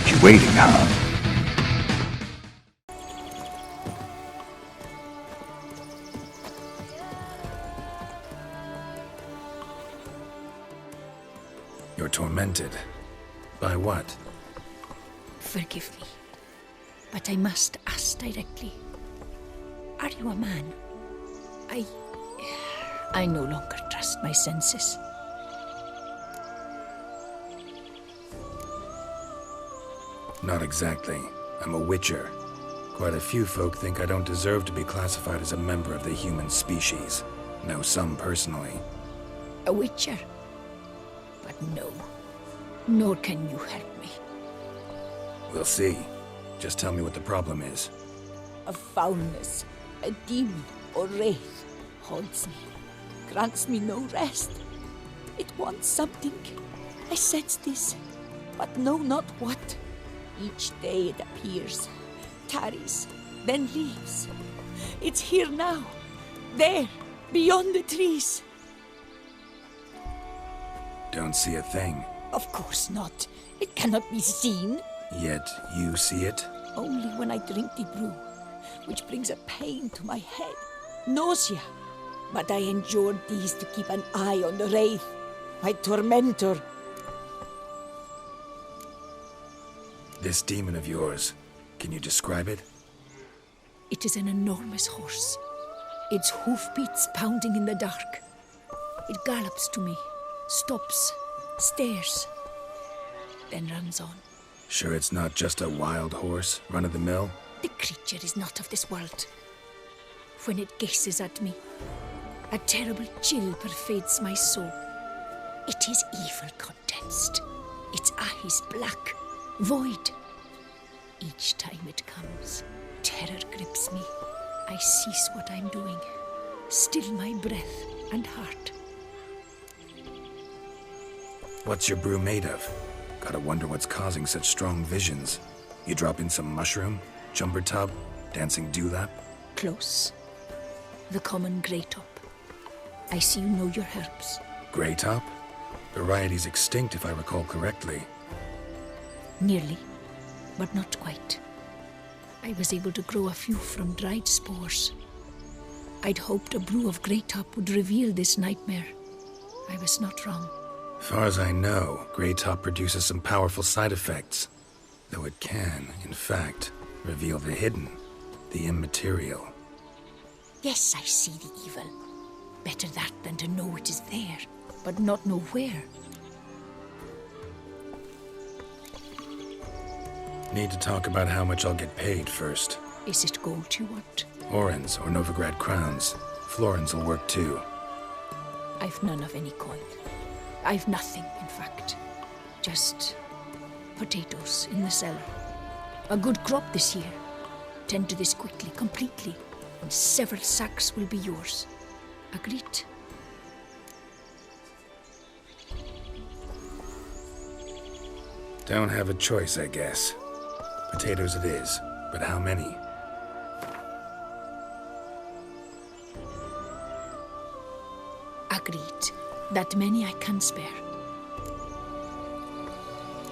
kept you waiting, huh? You're tormented. By what? Forgive me, but I must ask directly. Are you a man? I no longer trust my senses. Not exactly. I'm a witcher. Quite a few folk think I don't deserve to be classified as a member of the human species. Know some personally. A witcher? But no, nor can you help me. We'll see. Just tell me what the problem is. A foulness, a demon or wraith haunts me, grants me no rest. It wants something. I sense this, but know not what. Each day it appears, tarries, then leaves. It's here now, there, beyond the trees. Don't see a thing. Of course not. It cannot be seen. Yet you see it? Only when I drink the brew, which brings a pain to my head, nausea. But I endured these to keep an eye on the wraith, my tormentor. This demon of yours, can you describe it? It is an enormous horse, its hoofbeats pounding in the dark. It gallops to me, stops, stares, then runs on. Sure it's not just a wild horse, run-of-the-mill? The creature is not of this world. When it gazes at me, a terrible chill pervades my soul. It is evil condensed, its eyes black, void. Each time it comes, terror grips me. I cease what I'm doing, still my breath and heart. What's your brew made of? Gotta wonder what's causing such strong visions. You drop in some mushroom, jumper tub, dancing dewlap? Close. The common grey top. I see you know your herbs. Grey top? Variety's extinct if I recall correctly. Nearly, but not quite. I was able to grow a few from dried spores. I'd hoped a brew of grey top would reveal this nightmare. I was not wrong. Far as I know, grey top produces some powerful side effects. Though it can, in fact, reveal the hidden, the immaterial. Yes, I see the evil. Better that than to know it is there, but not know where. Need to talk about how much I'll get paid first. Is it gold you want? Orans or Novigrad crowns. Florins will work too. I've none of any coin. I've nothing, in fact. Just potatoes in the cellar. A good crop this year. Tend to this quickly, completely, and several sacks will be yours. Agreed? Don't have a choice, I guess. Potatoes it is, but how many? Agreed. That many I can spare.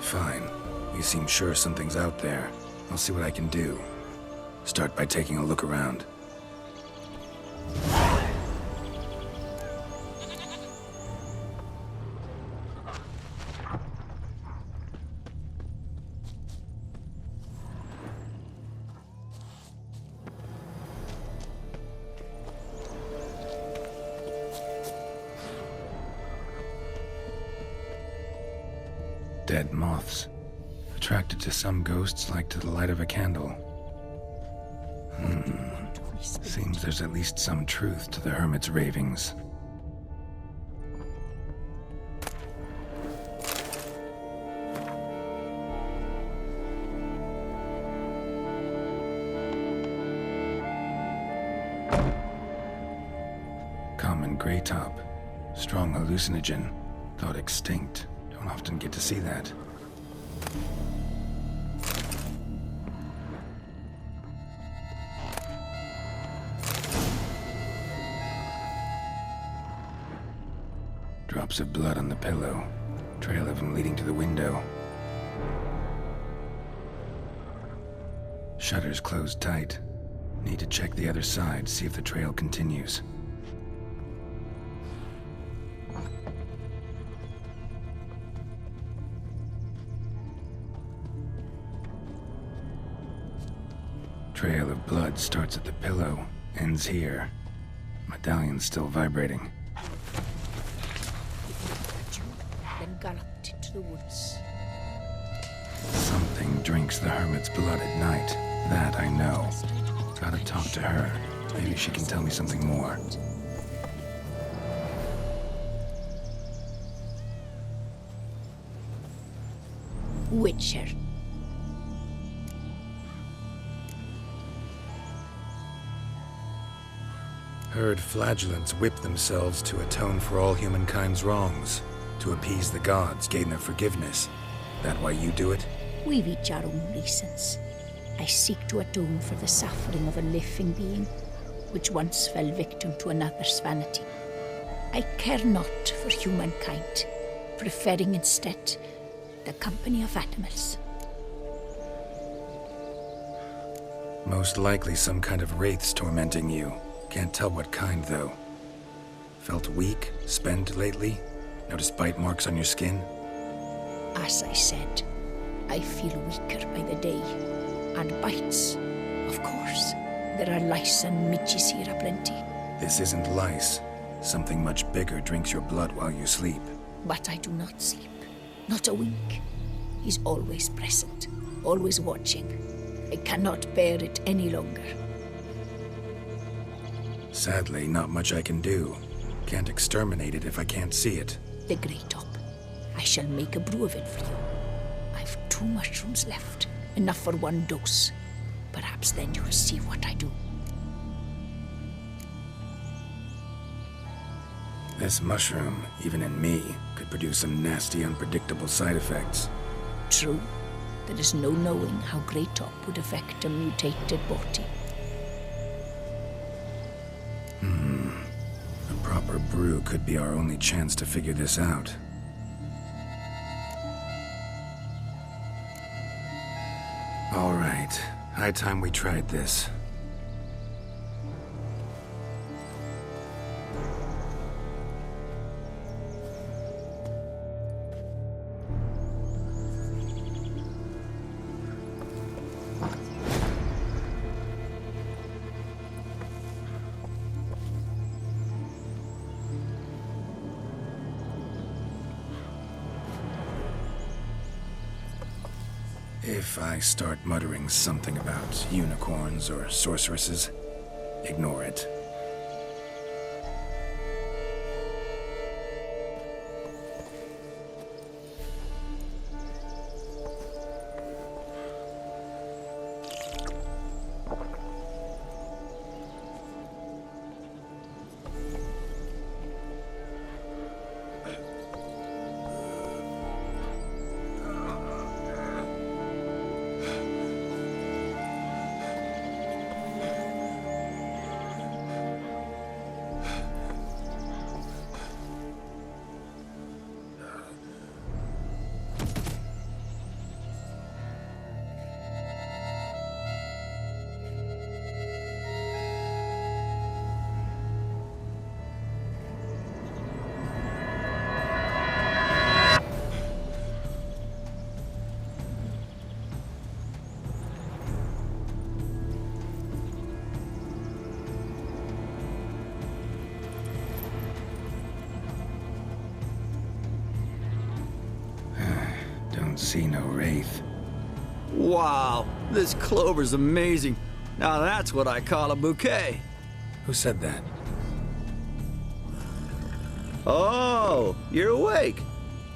Fine. You seem sure something's out there. I'll see what I can do. Start by taking a look around. Dead moths. Attracted to some ghosts like to the light of a candle. Seems there's at least some truth to the hermit's ravings. Common grey top. Strong hallucinogen. Thought extinct. Don't often get to see that. Drops of blood on the pillow. Trail of him leading to the window. Shutters closed tight. Need to check the other side, see if the trail continues. Trail of blood starts at the pillow, ends here. Medallion's still vibrating. Then galloped into the woods. Something drinks the hermit's blood at night. That I know. Gotta talk to her. Maybe she can tell me something more. Witcher. Heard flagellants whip themselves to atone for all humankind's wrongs. To appease the gods, gain their forgiveness. That why you do it? We've each our own reasons. I seek to atone for the suffering of a living being, which once fell victim to another's vanity. I care not for humankind, preferring instead the company of animals. Most likely some kind of wraiths tormenting you. Can't tell what kind, though. Felt weak, spent lately? Noticed bite marks on your skin? As I said, I feel weaker by the day. And bites, of course. There are lice and midges here aplenty. This isn't lice. Something much bigger drinks your blood while you sleep. But I do not sleep. Not a wink. He's always present, always watching. I cannot bear it any longer. Sadly, not much I can do. Can't exterminate it if I can't see it. The Great Top. I shall make a brew of it for you. I've 2 mushrooms left. Enough for 1 dose. Perhaps then you'll see what I do. This mushroom, even in me, could produce some nasty, unpredictable side effects. True. There is no knowing how Great Top would affect a mutated body. A proper brew could be our only chance to figure this out. All right. High time we tried this. If I start muttering something about unicorns or sorceresses, ignore it. See no wraith. Wow, this clover's amazing. Now that's what I call a bouquet. Who said that? Oh, you're awake.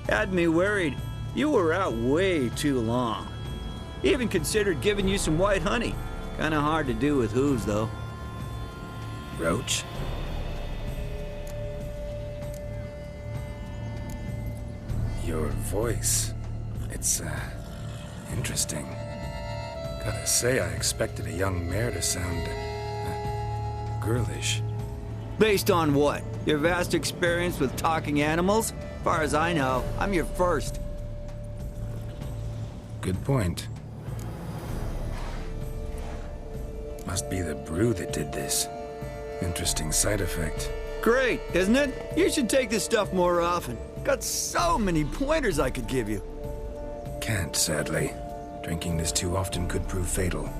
Had me worried. You were out way too long. Even considered giving you some white honey. Kinda hard to do with hooves, though. Roach? Your voice. It's, interesting. Gotta say, I expected a young mare to sound, girlish. Based on what? Your vast experience with talking animals? Far as I know, I'm your first. Good point. Must be the brew that did this. Interesting side effect. Great, isn't it? You should take this stuff more often. Got so many pointers I could give you. Can't, sadly. Drinking this too often could prove fatal.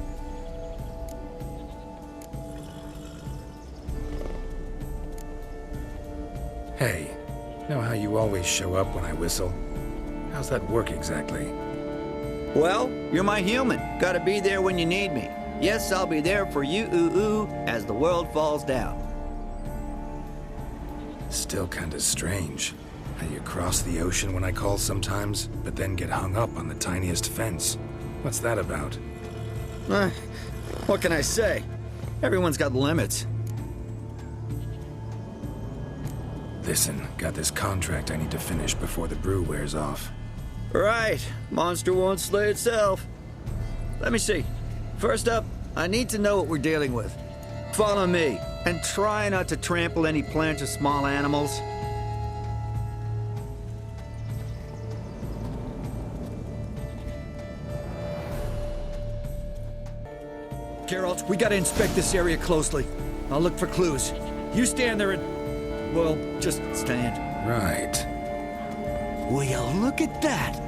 Hey, know how you always show up when I whistle? How's that work exactly? Well, you're my human. Gotta be there when you need me. Yes, I'll be there for you, as the world falls down. Still kinda strange. How you cross the ocean when I call sometimes, but then get hung up on the tiniest fence. What's that about? What can I say? Everyone's got limits. Listen, got this contract I need to finish before the brew wears off. Right. Monster won't slay itself. Let me see. First up, I need to know what we're dealing with. Follow me, and try not to trample any plants or small animals. Geralt, we gotta inspect this area closely. I'll look for clues. You stand there and, well, just stand. Right. Will you look at that?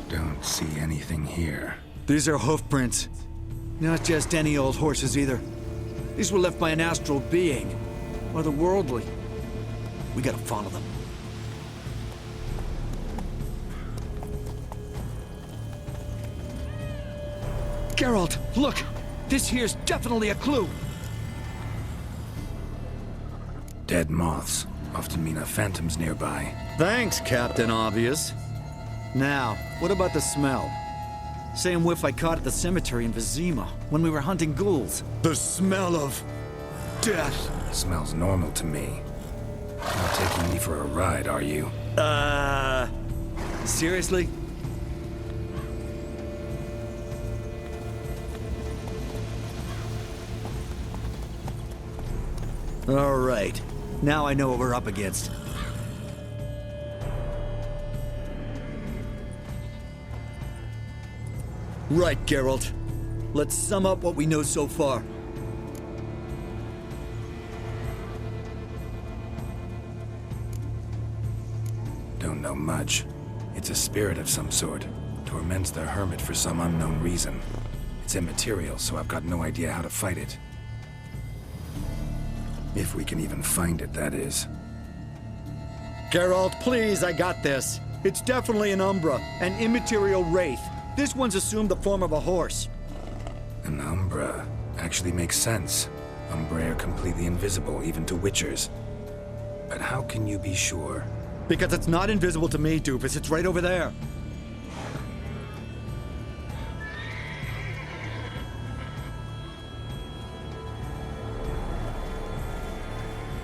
Don't see anything here. These are hoof prints. Not just any old horses either. These were left by an astral being, otherworldly. We gotta follow them. Geralt, look! This here's definitely a clue! Dead moths often mean a phantom's nearby. Thanks, Captain Obvious. Now, what about the smell? Same whiff I caught at the cemetery in Vizima when we were hunting ghouls. The smell of death. Smells normal to me. Not taking me for a ride, are you? Seriously? All right. Now I know what we're up against. Right, Geralt. Let's sum up what we know so far. Don't know much. It's a spirit of some sort. Torments the hermit for some unknown reason. It's immaterial, so I've got no idea how to fight it. If we can even find it, that is. Geralt, please, I got this. It's definitely an Umbra, an immaterial wraith. This one's assumed the form of a horse. An Umbra actually makes sense. Umbra are completely invisible, even to Witchers. But how can you be sure? Because it's not invisible to me, Doofus. It's right over there.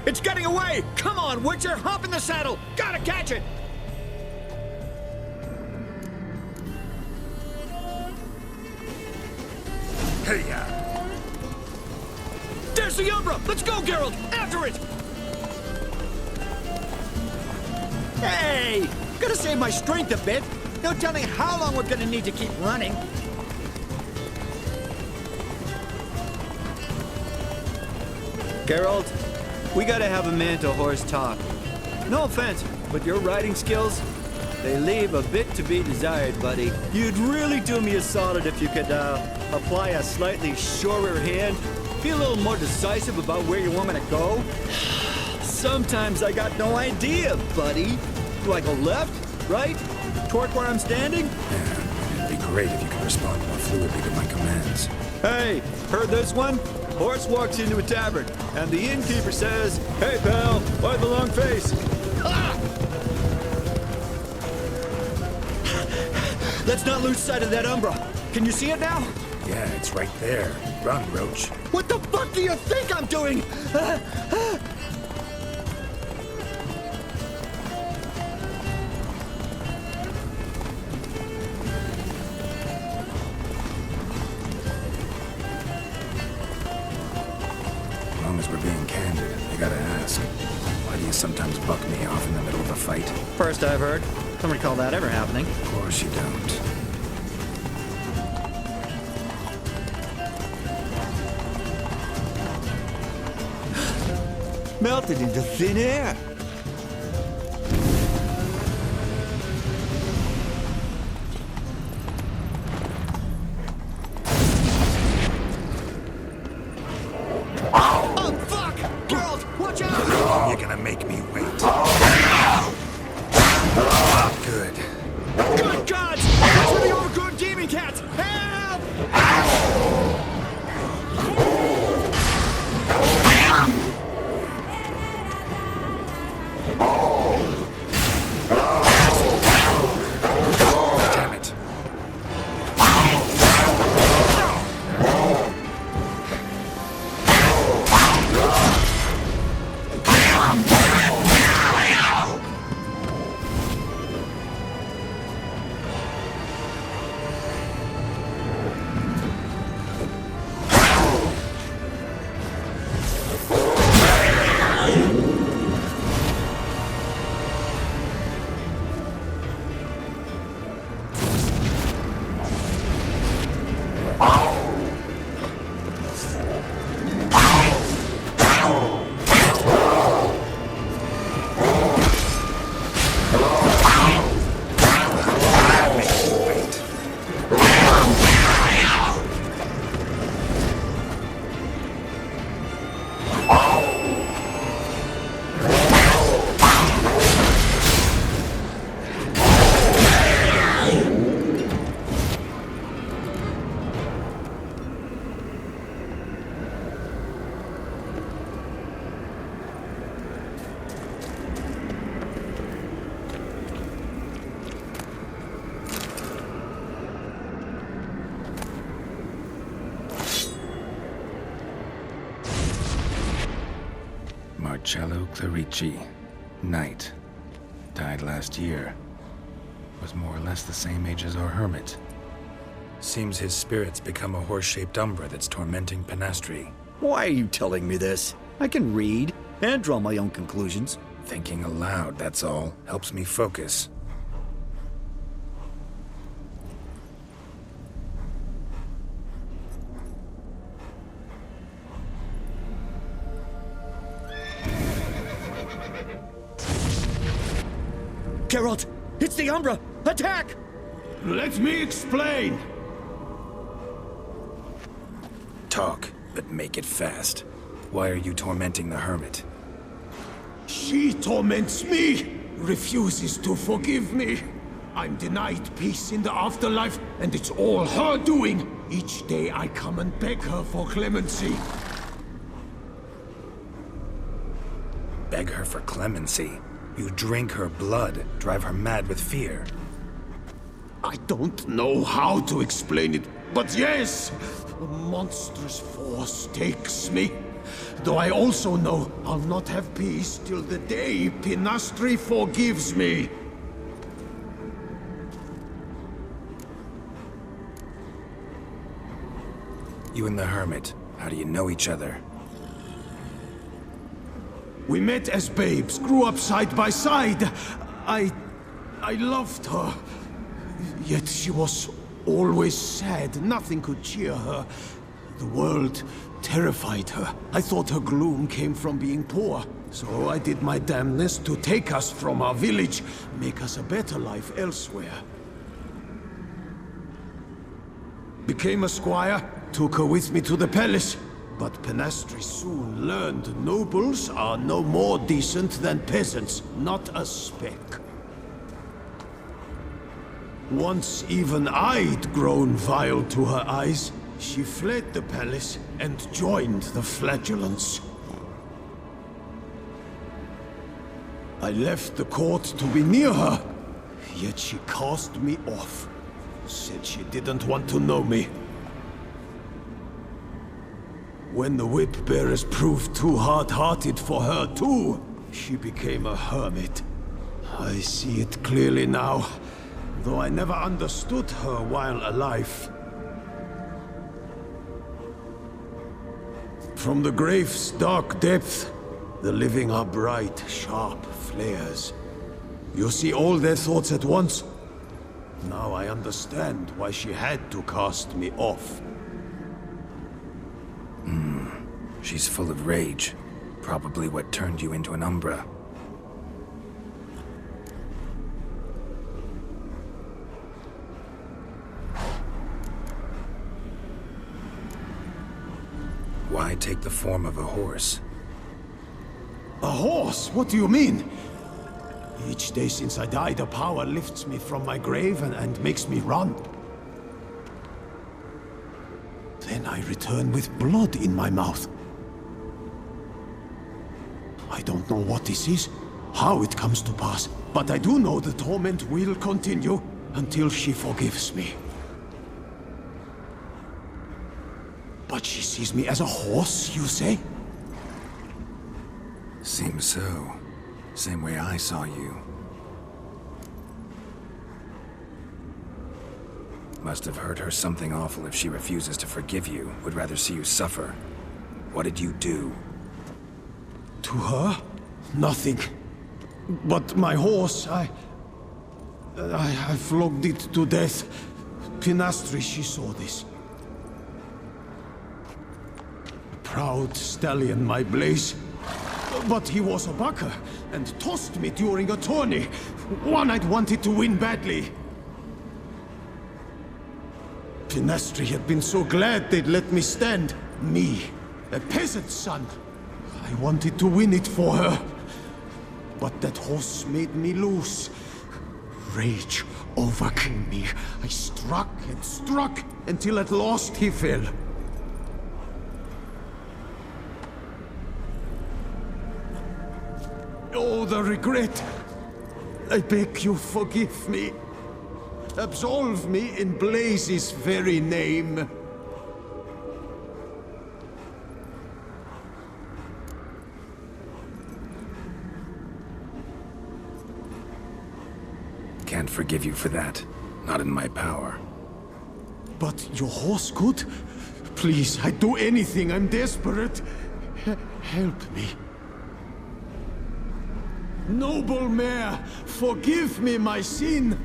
It's getting away! Come on, Witcher! Hop in the saddle! Gotta catch it! Hey-ya! There's the Umbra! Let's go, Geralt! After it! Hey! Gotta save my strength a bit. No telling how long we're gonna need to keep running. Geralt, we gotta have a man-to-horse talk. No offense, but your riding skills, they leave a bit to be desired, buddy. You'd really do me a solid if you could, apply a slightly surer hand. Be a little more decisive about where you want me to go. Sometimes I got no idea, buddy. Do I go left, right, toward where I'm standing? Yeah, it'd be great if you could respond more fluidly to my commands. Hey, heard this one? Horse walks into a tavern, and the innkeeper says, "Hey, pal, why the long face?" Ah! Let's not lose sight of that Umbra. Can you see it now? Yeah, it's right there. Run, Roach. What the fuck do you think I'm doing? As long as we're being candid, I gotta ask, why do you sometimes buck me off in the middle of a fight? First I've heard. Don't recall that ever happening. Of course you don't. melted into thin air. Oh, fuck! Geralt, watch out! You're gonna make me wait. Ah, good. Good gods! That's where the overgrown demon cats! Help! Damn it. Marcello Clerici, knight. Died last year. Was more or less the same age as our hermit. Seems his spirit's become a horse-shaped umbra that's tormenting Penastri. Why are you telling me this? I can read and draw my own conclusions. Thinking aloud, that's all. Helps me focus. Geralt, it's the Umbra! Attack! Let me explain! Talk, but make it fast. Why are you tormenting the hermit? She torments me, refuses to forgive me. I'm denied peace in the afterlife, and it's all her doing. Each day I come and beg her for clemency. Beg her for clemency? You drink her blood, drive her mad with fear. I don't know how to explain it, but yes, a monstrous force takes me. Though I also know I'll not have peace till the day Penastri forgives me. You and the hermit, how do you know each other? We met as babes, grew up side by side. I loved her. Yet she was always sad. Nothing could cheer her. The world terrified her. I thought her gloom came from being poor. So I did my damnedest to take us from our village, make us a better life elsewhere. Became a squire, took her with me to the palace. But Penastri soon learned nobles are no more decent than peasants, not a speck. Once even I'd grown vile to her eyes, she fled the palace and joined the flagellants. I left the court to be near her, yet she cast me off. Said she didn't want to know me. When the whip-bearers proved too hard-hearted for her too, she became a hermit. I see it clearly now, though I never understood her while alive. From the grave's dark depth, the living are bright, sharp flares. You see all their thoughts at once? Now I understand why she had to cast me off. She's full of rage. Probably what turned you into an Umbra. Why take the form of a horse? A horse? What do you mean? Each day since I died, a power lifts me from my grave and makes me run. Then I return with blood in my mouth. I don't know what this is, how it comes to pass, but I do know the torment will continue until she forgives me. But she sees me as a horse, you say? Seems so. Same way I saw you. Must have hurt her something awful if she refuses to forgive you, would rather see you suffer. What did you do? To her? Nothing. But my horse, I flogged it to death. Pinastri, she saw this. Proud stallion, my Blaze. But he was a bucker, and tossed me during a tourney. One I'd wanted to win badly. Pinastri had been so glad they'd let me stand. Me, a peasant's son. I wanted to win it for her. But that horse made me lose. Rage overcame me. I struck and struck, until at last he fell. Oh, the regret! I beg you, forgive me. Absolve me in Blaze's very name. Can't forgive you for that. Not in my power. But your horse could? Please, I'd do anything. I'm desperate. Help me. Noble mare, forgive me my sin!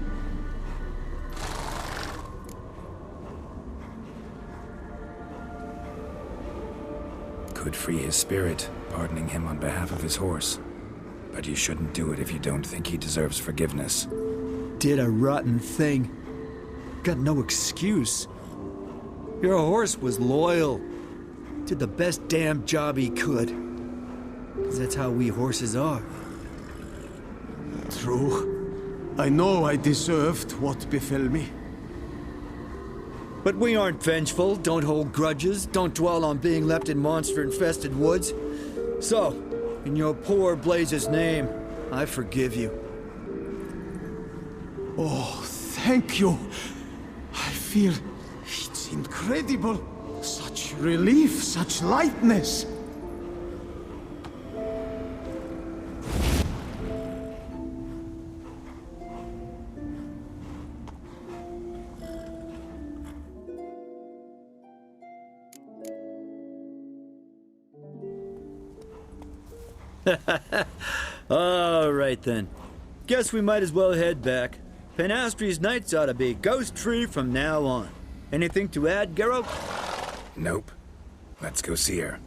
Could free his spirit, pardoning him on behalf of his horse. But you shouldn't do it if you don't think he deserves forgiveness. Did a rotten thing. Got no excuse. Your horse was loyal. Did the best damn job he could. 'Cause that's how we horses are. True. I know I deserved what befell me. But we aren't vengeful, don't hold grudges, don't dwell on being left in monster-infested woods. So, in your poor Blaze's name, I forgive you. Oh, thank you. I feel it's incredible. Such relief, such lightness. All right then. Guess we might as well head back. Panastri's nights ought to be ghost free from now on. Anything to add, Geralt? Nope. Let's go see her.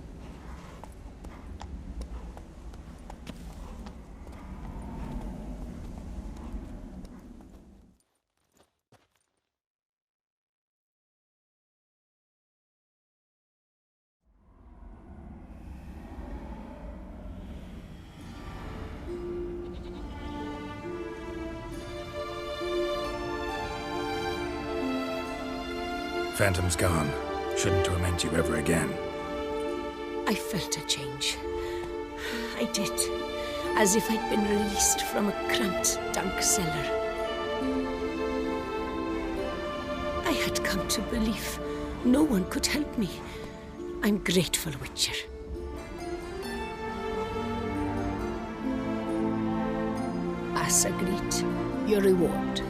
Phantom's gone. Shouldn't torment you ever again. I felt a change. I did. As if I'd been released from a cramped, dank cellar. I had come to believe no one could help me. I'm grateful, Witcher. As agreed, your reward,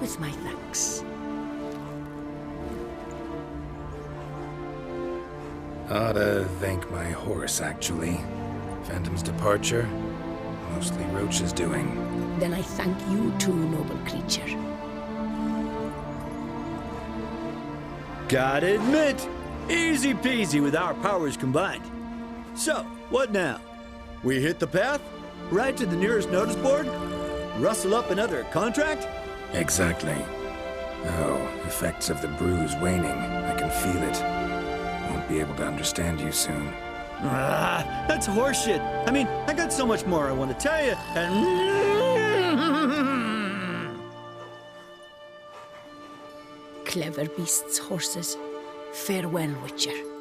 with my thanks. Ought to thank my horse, actually. Phantom's departure, mostly Roach's doing. Then I thank you too, noble creature. Gotta admit, easy peasy with our powers combined. So, what now? We hit the path? Ride to the nearest notice board? Rustle up another contract? Exactly. Oh, effects of the bruise waning. I can feel it. Won't be able to understand you soon. That's horseshit. I mean, I got so much more I want to tell you, and... Clever beasts, horses. Farewell, Witcher.